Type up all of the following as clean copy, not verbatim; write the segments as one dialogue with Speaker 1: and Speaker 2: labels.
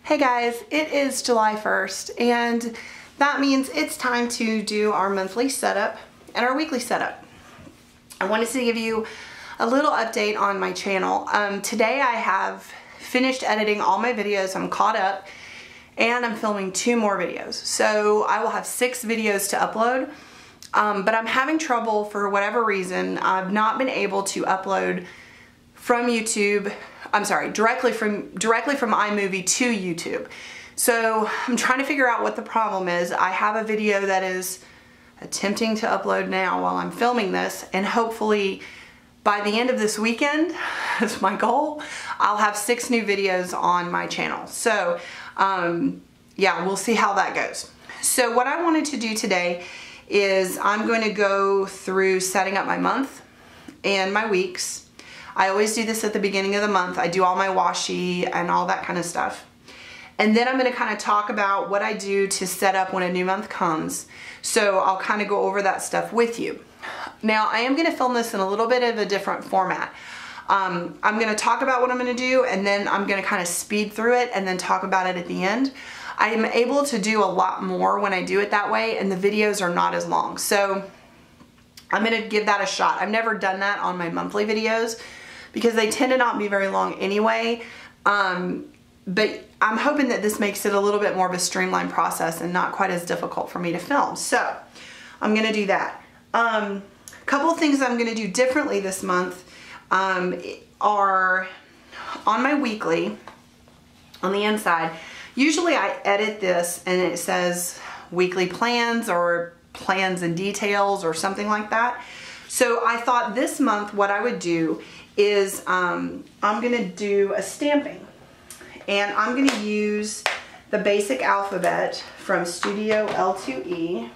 Speaker 1: Hey guys, it is July 1st and that means it's time to do our monthly setup and our weekly setup. I wanted to give you a little update on my channel. Today I have finished editing all my videos, I'm caught up, and I'm filming 2 more videos. So I will have 6 videos to upload, but I'm having trouble for whatever reason. I've not been able to upload from YouTube, directly from iMovie to YouTube. So I'm trying to figure out what the problem is. I have a video that is attempting to upload now while I'm filming this, and hopefully by the end of this weekend, that's my goal, I'll have 6 new videos on my channel. So yeah, we'll see how that goes. So what I wanted to do today is I'm going to go through setting up my month and my weeks. I always do this at the beginning of the month. I do all my washi and all that kind of stuff. And then I'm going to kind of talk about what I do to set up when a new month comes. So I'll kind of go over that stuff with you. Now I am going to film this in a little bit of a different format. I'm going to talk about what I'm going to do, and then I'm going to kind of speed through it and then talk about it at the end. I am able to do a lot more when I do it that way, and the videos are not as long. So I'm going to give that a shot. I've never done that on my monthly videos because they tend to not be very long anyway. But I'm hoping that this makes it a little bit more of a streamlined process and not quite as difficult for me to film. So I'm going to do that. A couple of things I'm going to do differently this month are on my weekly, on the inside. Usually I edit this and it says weekly plans or plans and details or something like that. So I thought this month what I would do is I'm going to do a stamping, and I'm going to use the basic alphabet from Studio L2E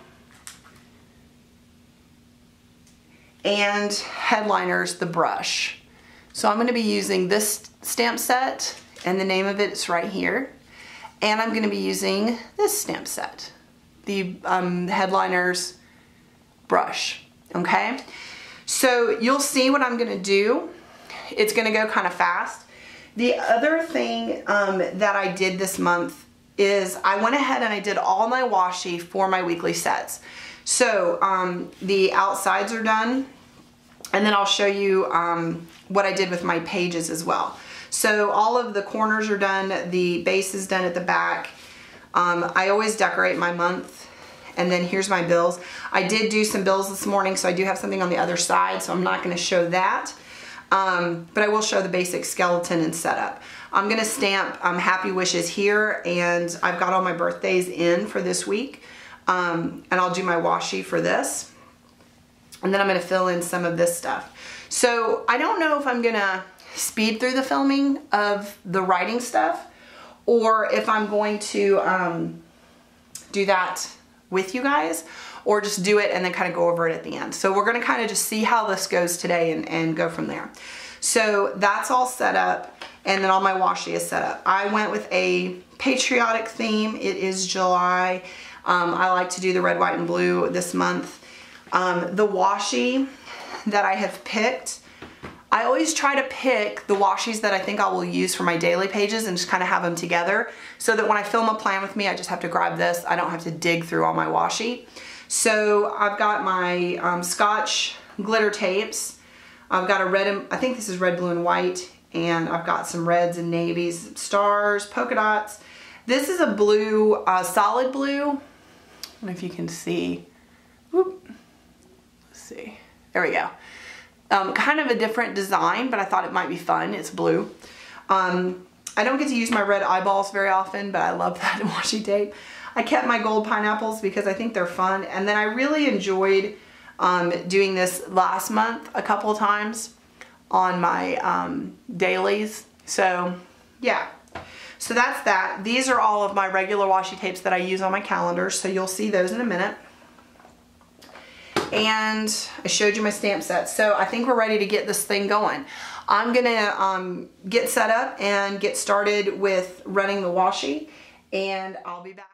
Speaker 1: and Headliners the brush. So I'm going to be using this stamp set, and the name of it's right here, and I'm going to be using this stamp set, the Headliners brush. Okay, so you'll see what I'm going to do. It's going to go kind of fast. The other thing that I did this month is I went ahead and I did all my washi for my weekly sets. So the outsides are done, and then I'll show you what I did with my pages as well. So all of the corners are done, the base is done at the back. I always decorate my month, and then here's my bills. I did do some bills this morning, so I do have something on the other side, so I'm not going to show that. But I will show the basic skeleton and setup. I'm going to stamp Happy Wishes here, and I've got all my birthdays in for this week. And I'll do my washi for this. And then I'm going to fill in some of this stuff. So I don't know if I'm going to speed through the filming of the writing stuff, or if I'm going to do that with you guys, or just do it and then kind of go over it at the end. So we're going to kind of just see how this goes today and go from there. So that's all set up, and then all my washi is set up. I went with a patriotic theme. It is July. I like to do the red, white, and blue this month. The washi that I have picked, I always try to pick the washis that I think I will use for my daily pages and just kind of have them together, so that when I film a plan with me, I just have to grab this. I don't have to dig through all my washi. So I've got my Scotch glitter tapes. I've got a red, I think this is red, blue, and white, and I've got some reds and navies, stars, polka dots. This is a blue, solid blue. I don't know if you can see. Whoop. Let's see. There we go. Kind of a different design, but I thought it might be fun. It's blue. I don't get to use my red eyeballs very often, but I love that washi tape. I kept my gold pineapples because I think they're fun. And then I really enjoyed doing this last month a couple of times on my dailies. So yeah, so that's that. These are all of my regular washi tapes that I use on my calendar, so you'll see those in a minute. And I showed you my stamp set. So I think we're ready to get this thing going. I'm gonna get set up and get started with running the washi, and I'll be back.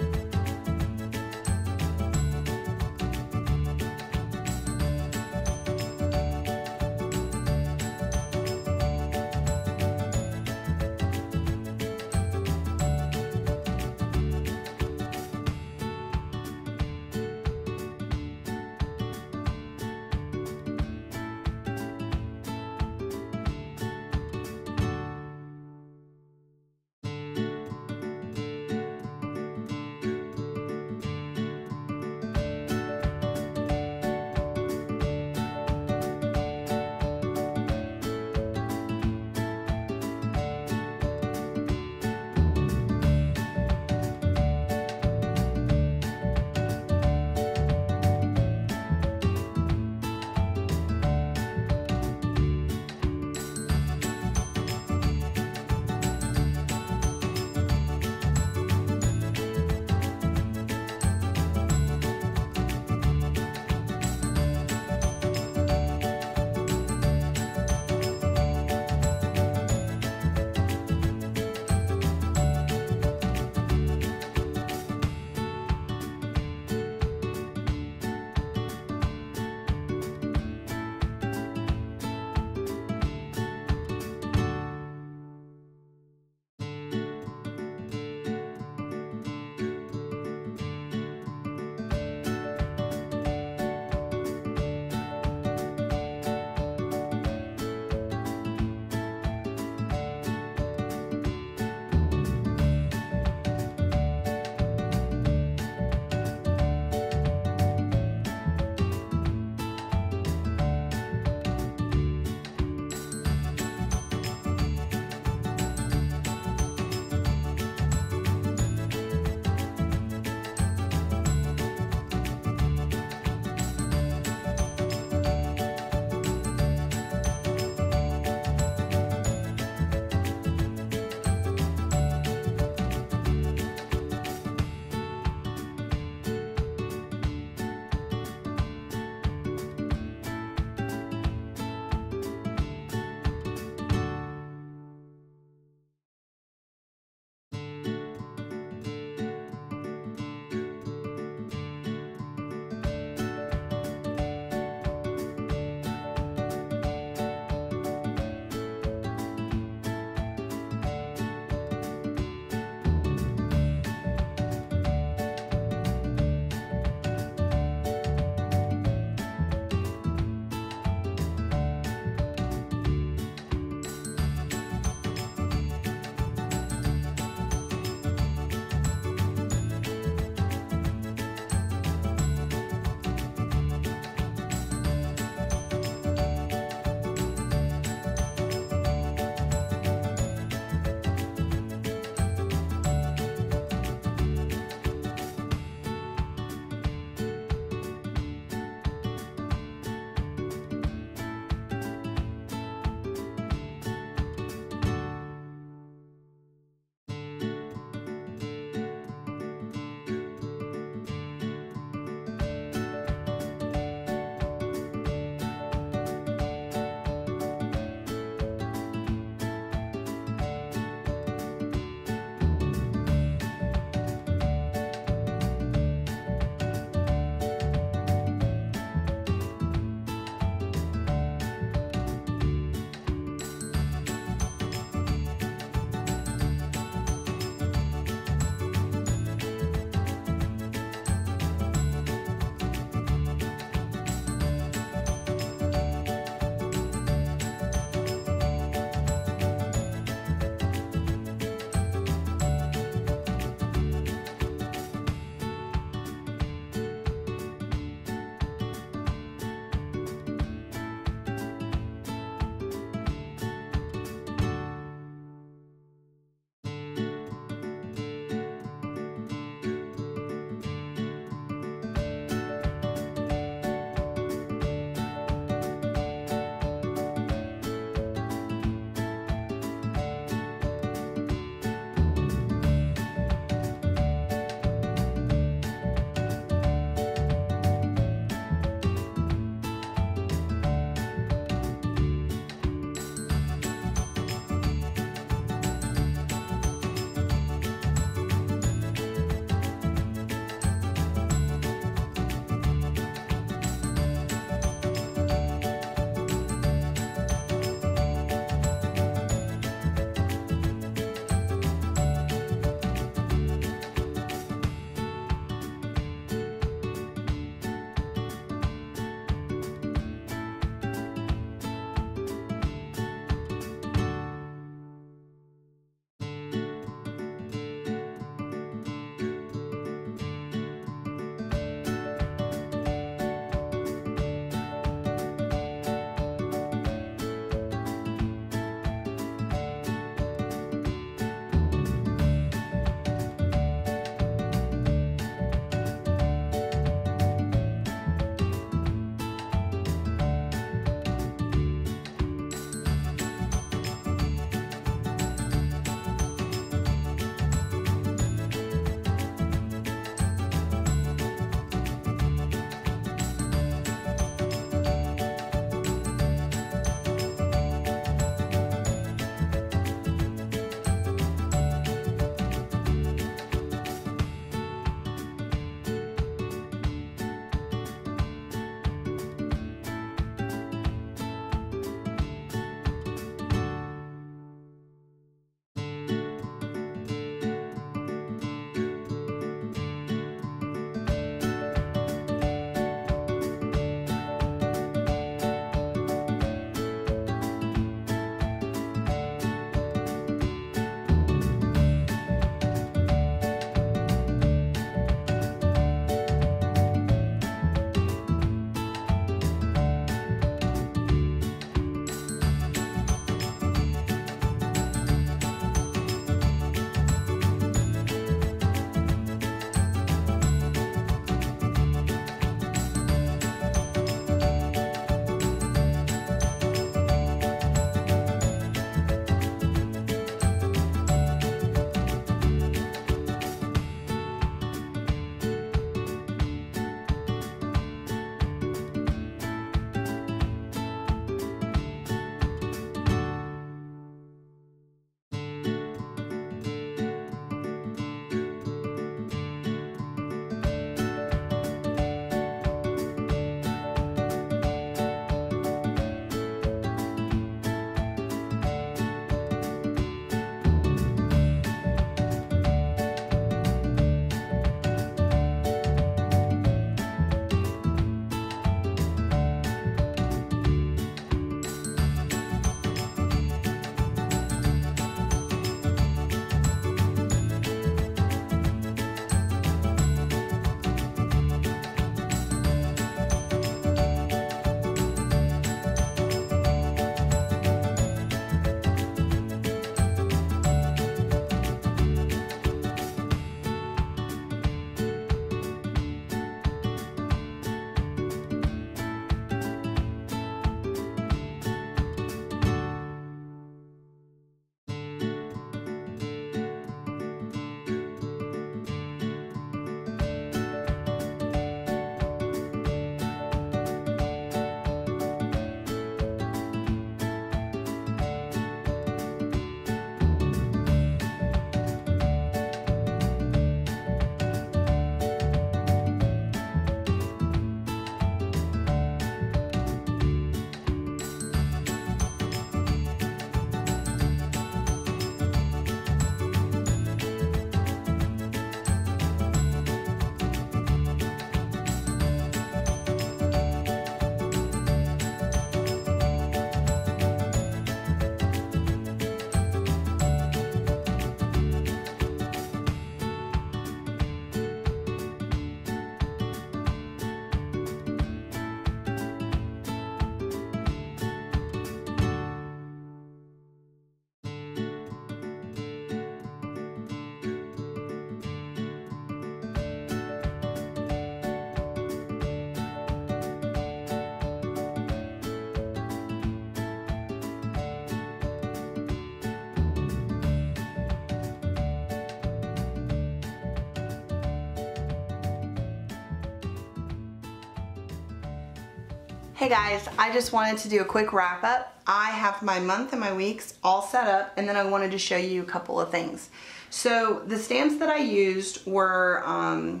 Speaker 1: Hey guys, I just wanted to do a quick wrap up. I have my month and my weeks all set up, and then I wanted to show you a couple of things. So the stamps that I used were, I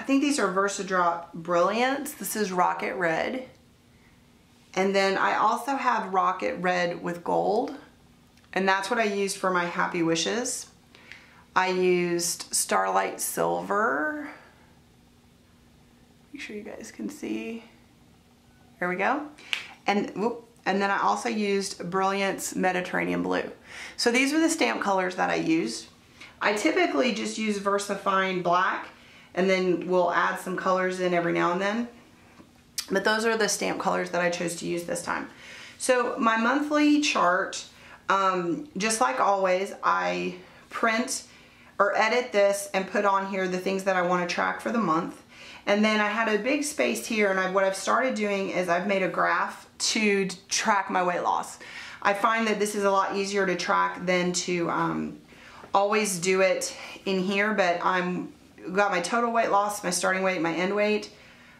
Speaker 1: think these are VersaDrop Brilliance. This is Rocket Red. And then I also have Rocket Red with gold, and that's what I used for my Happy Wishes. I used Starlight Silver. Make sure you guys can see. There we go. And then I also used Brilliance Mediterranean Blue. So these were the stamp colors that I used. I typically just use VersaFine Black, and then we'll add some colors in every now and then. But those are the stamp colors that I chose to use this time. So my monthly chart, just like always, I print or edit this and put on here the things that I want to track for the month. And then I had a big space here, and what I've started doing is I've made a graph to track my weight loss. I find that this is a lot easier to track than to always do it in here, but I've got my total weight loss, my starting weight, my end weight.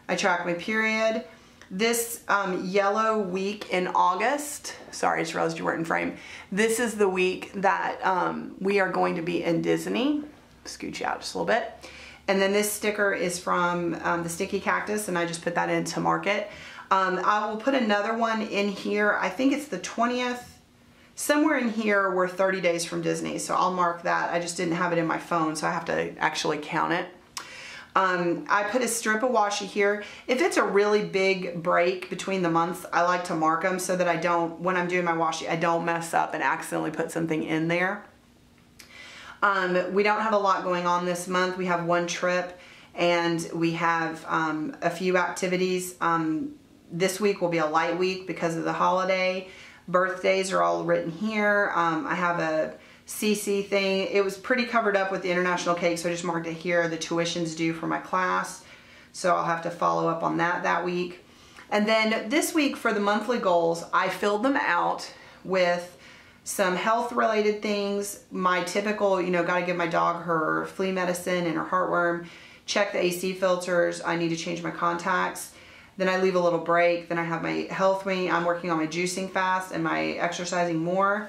Speaker 1: I track my period. This yellow week in August, sorry, I just realized you weren't in frame. This is the week that we are going to be in Disney. Scooch you out just a little bit. And then this sticker is from the Sticky Cactus, and I just put that in to mark it. I will put another one in here. I think it's the 20th. Somewhere in here we're 30 days from Disney, so I'll mark that. I just didn't have it in my phone, so I have to actually count it. I put a strip of washi here. If it's a really big break between the months, I like to mark them so that I don't, when I'm doing my washi, I don't mess up and accidentally put something in there. We don't have a lot going on this month. We have one trip, and we have a few activities. This week will be a light week because of the holiday. Birthdays are all written here. I have a CC thing. It was pretty covered up with the international cake, so I just marked it here. The tuition's due for my class, so I'll have to follow up on that week. And then this week for the monthly goals, I filled them out with some health related things, my typical, you know, gotta give my dog her flea medicine and her heartworm, check the AC filters, I need to change my contacts, then I leave a little break, then I have my health wing, I'm working on my juicing fast and my exercising more,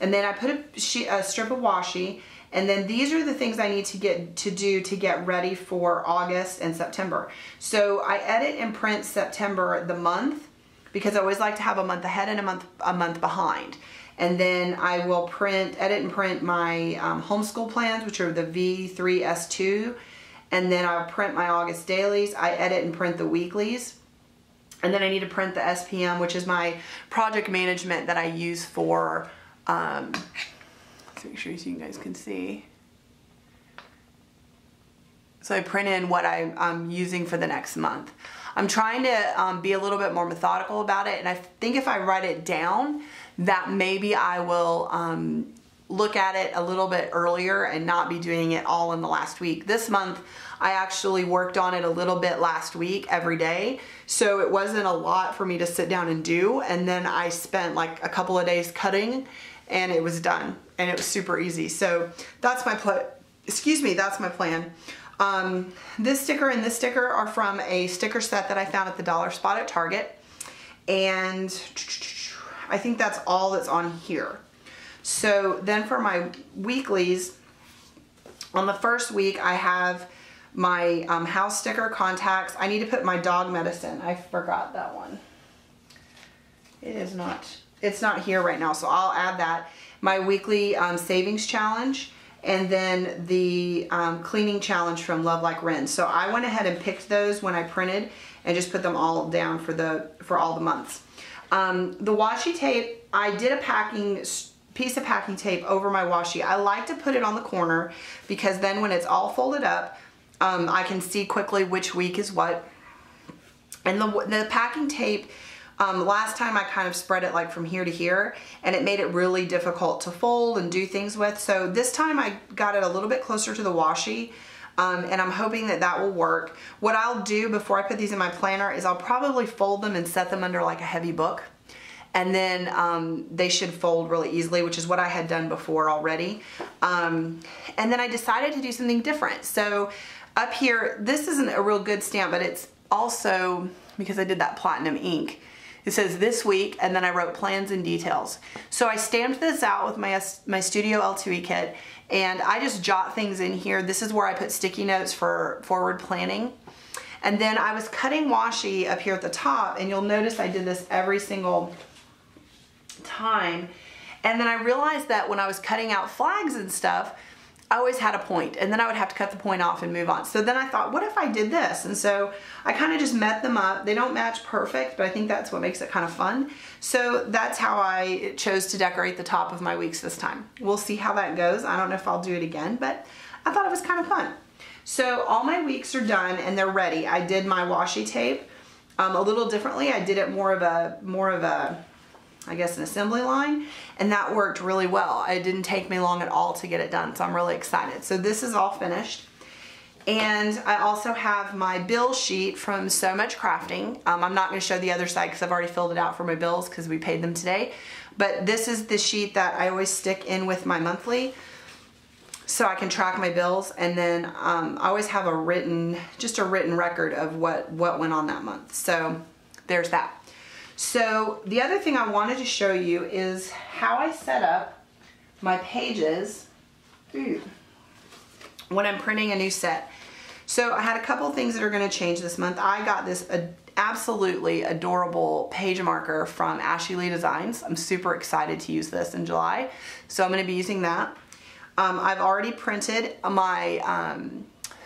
Speaker 1: and then I put a strip of washi, and then these are the things I need to do to get ready for August and September. So I edit and print September the month, because I always like to have a month ahead and a month behind. And then I will edit and print my homeschool plans, which are the V3S2. And then I'll print my August dailies. I edit and print the weeklies. And then I need to print the SPM, which is my project management that I use for, let's make sure you guys can see. So I print in what I'm using for the next month. I'm trying to be a little bit more methodical about it, and I think if I write it down, that maybe I will look at it a little bit earlier and not be doing it all in the last week. This month, I actually worked on it a little bit last week every day, so it wasn't a lot for me to sit down and do, and then I spent like a couple of days cutting, and it was done, and it was super easy. So that's my that's my plan. This sticker and this sticker are from a sticker set that I found at the Dollar Spot at Target, and I think that's all that's on here. So then for my weeklies, on the first week I have my house sticker, contacts. I need to put my dog medicine. I forgot that one. It's not here right now, so I'll add that. My weekly savings challenge, and then the cleaning challenge from Love Like Ren. So I went ahead and picked those when I printed and just put them all down for all the months. The washi tape, I did a piece of packing tape over my washi. I like to put it on the corner because then when it's all folded up, I can see quickly which week is what. And the packing tape, last time I kind of spread it like from here to here, and it made it really difficult to fold and do things with. So this time I got it a little bit closer to the washi, and I'm hoping that that will work. What I'll do before I put these in my planner is I'll probably fold them and set them under like a heavy book, and then they should fold really easily, which is what I had done before already. And then I decided to do something different. So up here, this isn't a real good stamp, but it's also because I did that platinum ink. It says this week, and then I wrote plans and details. So I stamped this out with my Studio L2E kit, and I just jot things in here. This is where I put sticky notes for forward planning. And then I was cutting washi up here at the top, and you'll notice I did this every single time. And then I realized that when I was cutting out flags and stuff, I always had a point, and then I would have to cut the point off and move on. So then I thought, what if I did this? And so I kind of just met them up. They don't match perfect, but I think that's what makes it kind of fun. So that's how I chose to decorate the top of my weeks this time. We'll see how that goes. I don't know if I'll do it again, but I thought it was kind of fun. So all my weeks are done and they're ready. I did my washi tape a little differently. I did it more of a I guess an assembly line, and that worked really well. It didn't take me long at all to get it done, so I'm really excited. So this is all finished. And I also have my bill sheet from So Much Crafting. I'm not going to show the other side because I've already filled it out for my bills because we paid them today. But this is the sheet that I always stick in with my monthly so I can track my bills, and then I always have just a written record of what went on that month. So there's that. So the other thing I wanted to show you is how I set up my pages when I'm printing a new set. So I had a couple things that are going to change this month. I got this absolutely adorable page marker from Ashley Lee Designs. I'm super excited to use this in July. So I'm going to be using that. I've already printed my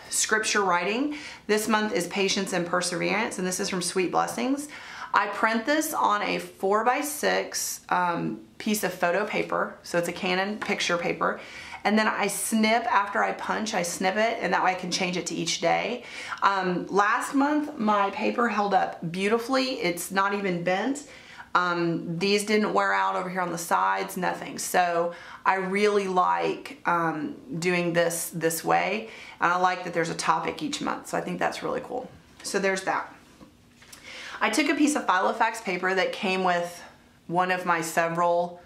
Speaker 1: scripture writing. This month is Patience and Perseverance, and this is from Sweet Blessings. I print this on a 4x6 piece of photo paper, so it's a Canon picture paper, and then I snip, after I punch, I snip it, and that way I can change it to each day. Last month my paper held up beautifully. It's not even bent. These didn't wear out over here on the sides, nothing. So I really like doing this way, and I like that there's a topic each month, so I think that's really cool. So there's that. I took a piece of Filofax paper that came with one of my several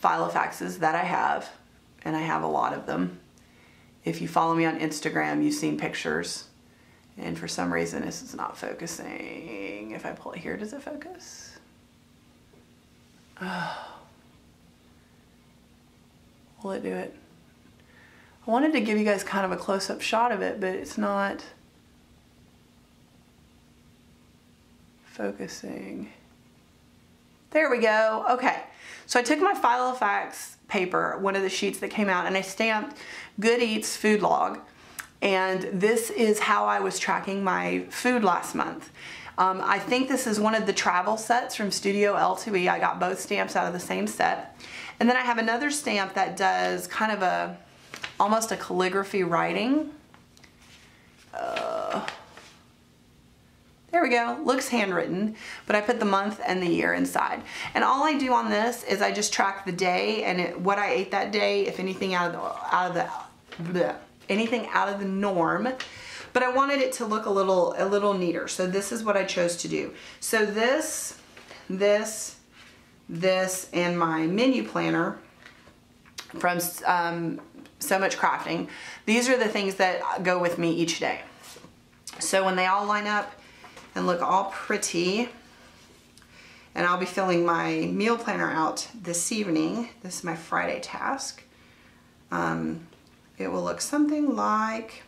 Speaker 1: Filofaxes that I have, and I have a lot of them. If you follow me on Instagram, you've seen pictures, and for some reason this is not focusing. If I pull it here, does it focus? Oh. Will it do it? I wanted to give you guys kind of a close-up shot of it, but it's not focusing. There we go. Okay, so I took my Filofax paper, one of the sheets that came out, and I stamped Good Eats food log, and this is how I was tracking my food last month. I think this is one of the travel sets from Studio L2E. I got both stamps out of the same set, and then I have another stamp that does kind of almost a calligraphy writing. There we go, looks handwritten, but I put the month and the year inside. And all I do on this is I just track the day and what I ate that day, if anything anything out of the norm. But I wanted it to look a little neater, so this is what I chose to do. So this, and my menu planner from So Much Crafting, these are the things that go with me each day. So when they all line up and look all pretty, and I'll be filling my meal planner out this evening. This is my Friday task. It will look something like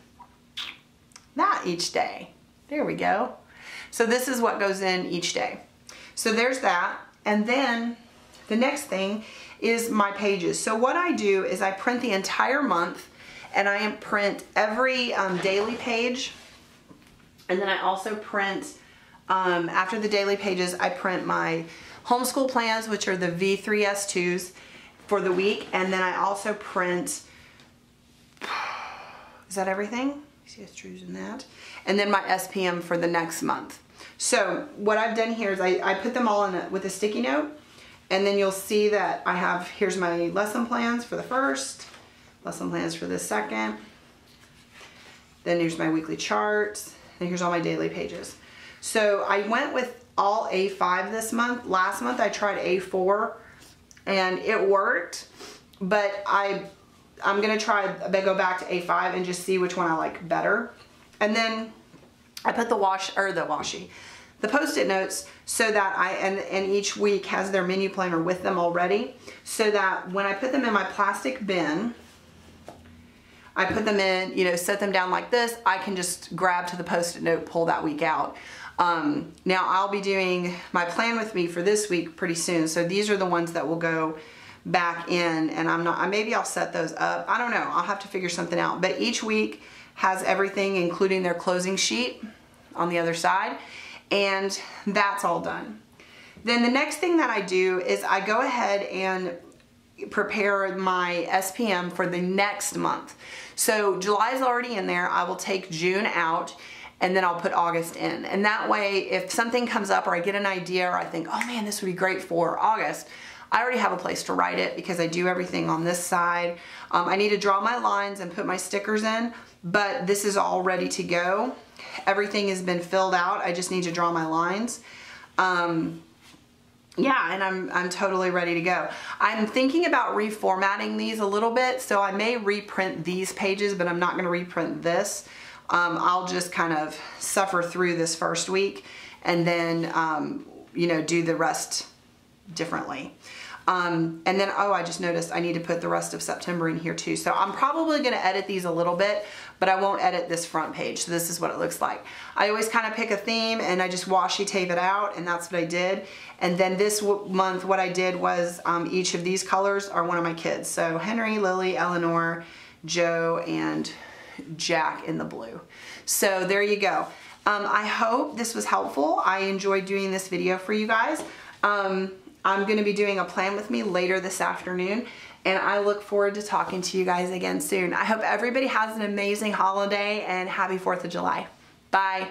Speaker 1: that each day. There we go. So this is what goes in each day. So there's that. And then the next thing is my pages. So what I do is I print the entire month, and I print every daily page. And then I also print, after the daily pages, I print my homeschool plans, which are the V3S2s for the week. And then I also print, is that everything? CS2s and that. And then my SPM for the next month. So what I've done here is I put them all in with a sticky note. And then you'll see that I have, here's my lesson plans for the first, lesson plans for the second. Then here's my weekly charts. And here's all my daily pages. So I went with all A5 this month. Last month I tried A4 and it worked, but I'm gonna go back to A5 and just see which one I like better. And then I put the the Post-it notes so that and each week has their menu planner with them already, so that when I put them in my plastic bin, I put them in, you know, set them down like this, I can just grab to the Post-it note, pull that week out. Now I'll be doing my plan with me for this week pretty soon, so these are the ones that will go back in, and maybe I'll set those up. I don't know, I'll have to figure something out. But each week has everything, including their closing sheet on the other side, and that's all done. Then the next thing that I do is I go ahead and prepare my SPM for the next month. So July is already in there. I will take June out, and then I'll put August in. And that way, if something comes up or I get an idea or I think, oh man, this would be great for August, I already have a place to write it because I do everything on this side. I need to draw my lines and put my stickers in, but this is all ready to go. Everything has been filled out. I just need to draw my lines. Yeah, and I'm totally ready to go. I'm thinking about reformatting these a little bit, so I may reprint these pages, but I'm not going to reprint this. I'll just kind of suffer through this first week and then, you know, do the rest differently. And then, oh, I just noticed I need to put the rest of September in here too. So I'm probably going to edit these a little bit, but I won't edit this front page. So this is what it looks like. I always kind of pick a theme and I just washi tape it out, and that's what I did. And then this month, what I did was each of these colors are one of my kids. So Henry, Lily, Eleanor, Joe, and Jack in the blue. So there you go. I hope this was helpful. I enjoyed doing this video for you guys. I'm going to be doing a plan with me later this afternoon, and I look forward to talking to you guys again soon. I hope everybody has an amazing holiday and happy 4th of July. Bye.